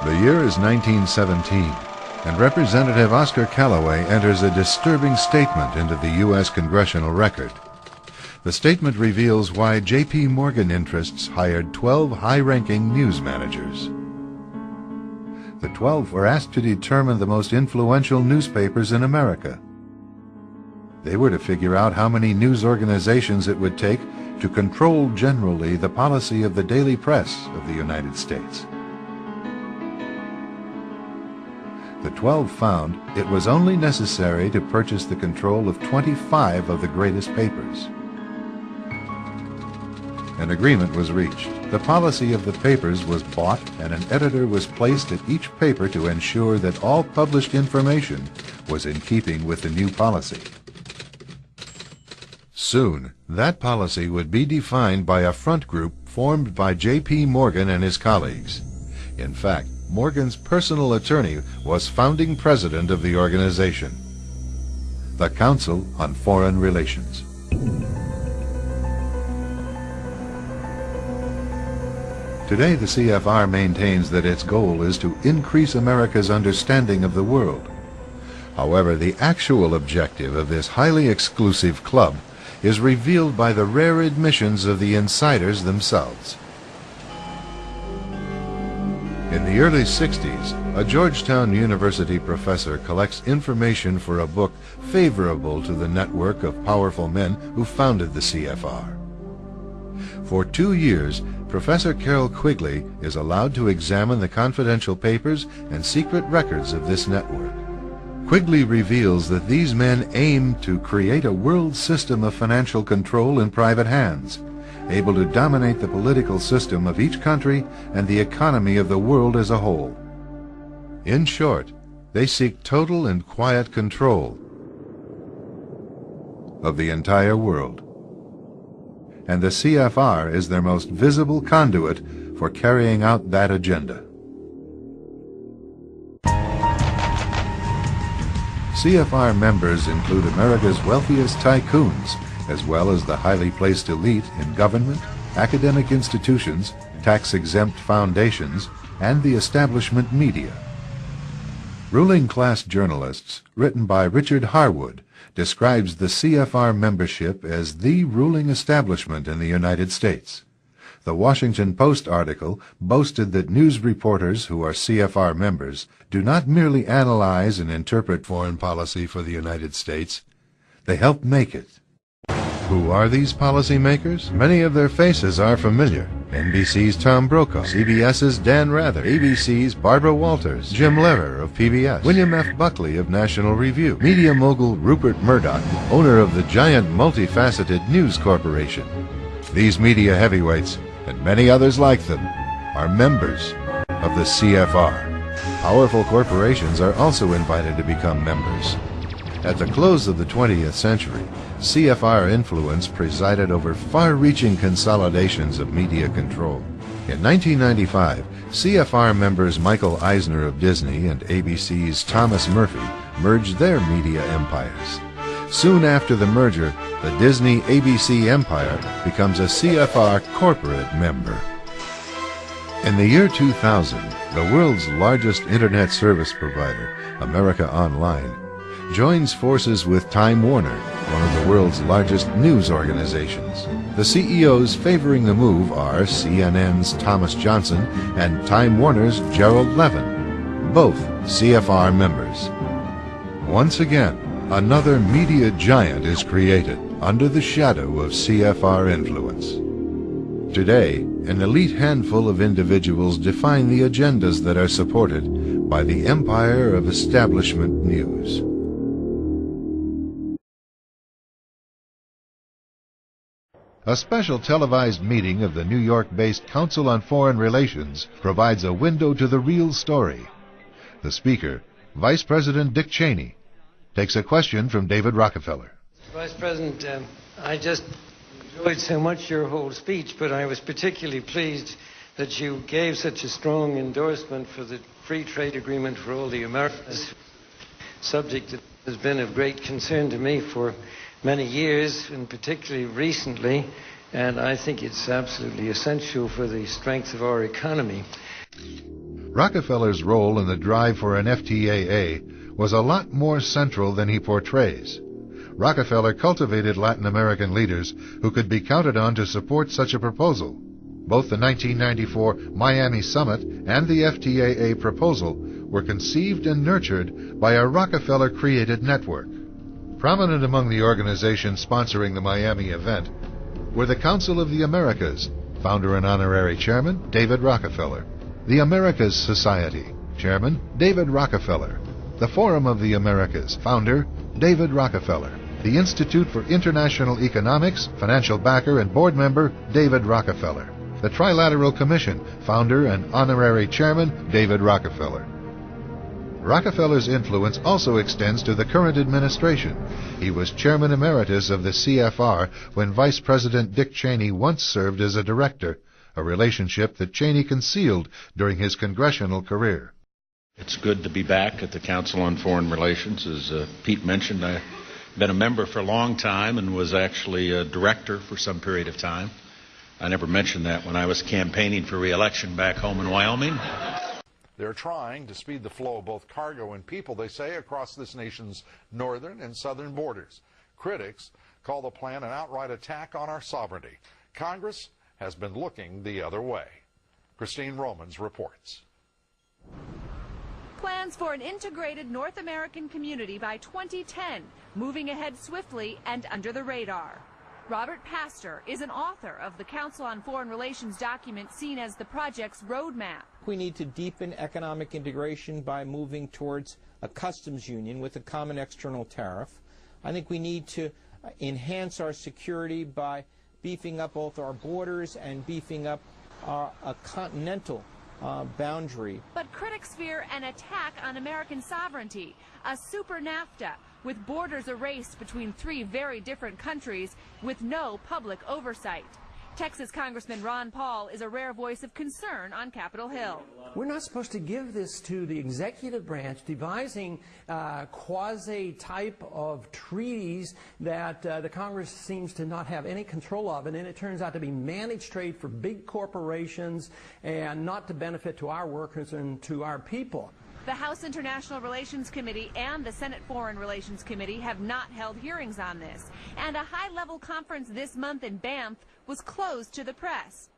The year is 1917, and Representative Oscar Callaway enters a disturbing statement into the U.S. Congressional Record. The statement reveals why J.P. Morgan interests hired 12 high-ranking news managers. The 12 were asked to determine the most influential newspapers in America. They were to figure out how many news organizations it would take to control generally the policy of the daily press of the United States. The 12 found it was only necessary to purchase the control of 25 of the greatest papers. An agreement was reached. The policy of the papers was bought, and an editor was placed at each paper to ensure that all published information was in keeping with the new policy. Soon, that policy would be defined by a front group formed by J.P. Morgan and his colleagues. In fact, Morgan's personal attorney was founding president of the organization, the Council on Foreign Relations. Today, the CFR maintains that its goal is to increase America's understanding of the world. However, the actual objective of this highly exclusive club is revealed by the rare admissions of the insiders themselves. In the early 60s, a Georgetown University professor collects information for a book favorable to the network of powerful men who founded the CFR. For 2 years, Professor Carroll Quigley is allowed to examine the confidential papers and secret records of this network. Quigley reveals that these men aim to create a world system of financial control in private hands, able to dominate the political system of each country and the economy of the world as a whole. In short, they seek total and quiet control of the entire world. And the CFR is their most visible conduit for carrying out that agenda. CFR members include America's wealthiest tycoons, as well as the highly placed elite in government, academic institutions, tax-exempt foundations, and the establishment media. Ruling Class Journalists, written by Richard Harwood, describes the CFR membership as the ruling establishment in the United States. The Washington Post article boasted that news reporters who are CFR members do not merely analyze and interpret foreign policy for the United States, they help make it. Who are these policymakers? Many of their faces are familiar. NBC's Tom Brokaw, CBS's Dan Rather, ABC's Barbara Walters, Jim Lehrer of PBS, William F. Buckley of National Review, media mogul Rupert Murdoch, owner of the giant multifaceted News Corporation. These media heavyweights, and many others like them, are members of the CFR. Powerful corporations are also invited to become members. At the close of the 20th century, CFR influence presided over far-reaching consolidations of media control. In 1995, CFR members Michael Eisner of Disney and ABC's Thomas Murphy merged their media empires. Soon after the merger, the Disney-ABC empire becomes a CFR corporate member. In the year 2000, the world's largest internet service provider, America Online, joins forces with Time Warner, one of the world's largest news organizations. The CEOs favoring the move are CNN's Thomas Johnson and Time Warner's Gerald Levin, both CFR members. Once again, another media giant is created under the shadow of CFR influence. Today, an elite handful of individuals define the agendas that are supported by the empire of establishment news. A special televised meeting of the New York-based Council on Foreign Relations provides a window to the real story. The speaker, Vice President Dick Cheney, takes a question from David Rockefeller. Vice President, I just enjoyed so much your whole speech, but I was particularly pleased that you gave such a strong endorsement for the free trade agreement for all the Americas, subject that has been of great concern to me for many years, and particularly recently, and I think it's absolutely essential for the strength of our economy. Rockefeller's role in the drive for an FTAA was a lot more central than he portrays. Rockefeller cultivated Latin American leaders who could be counted on to support such a proposal. Both the 1994 Miami Summit and the FTAA proposal were conceived and nurtured by a Rockefeller-created network. Prominent among the organizations sponsoring the Miami event were the Council of the Americas, founder and honorary chairman David Rockefeller; the Americas Society, chairman David Rockefeller; the Forum of the Americas, founder David Rockefeller; the Institute for International Economics, financial backer and board member David Rockefeller; the Trilateral Commission, founder and honorary chairman David Rockefeller. Rockefeller's influence also extends to the current administration. He was chairman emeritus of the CFR when Vice President Dick Cheney once served as a director, a relationship that Cheney concealed during his congressional career. It's good to be back at the Council on Foreign Relations. As Pete mentioned, I've been a member for a long time and was actually a director for some period of time. I never mentioned that when I was campaigning for re-election back home in Wyoming. They're trying to speed the flow of both cargo and people, they say, across this nation's northern and southern borders. Critics call the plan an outright attack on our sovereignty. Congress has been looking the other way. Christine Romans reports. Plans for an integrated North American community by 2010, moving ahead swiftly and under the radar. Robert Pastor is an author of the Council on Foreign Relations document seen as the project's roadmap. We need to deepen economic integration by moving towards a customs union with a common external tariff. I think we need to enhance our security by beefing up both our borders and beefing up a continental boundary. But critics fear an attack on American sovereignty, a super NAFTA, with borders erased between three very different countries with no public oversight. Texas Congressman Ron Paul is a rare voice of concern on Capitol Hill. We're not supposed to give this to the executive branch devising quasi-type of treaties that the Congress seems to not have any control of, and then it turns out to be managed trade for big corporations and not to benefit to our workers and to our people. The House International Relations Committee and the Senate Foreign Relations Committee have not held hearings on this, and a high-level conference this month in Banff was closed to the press.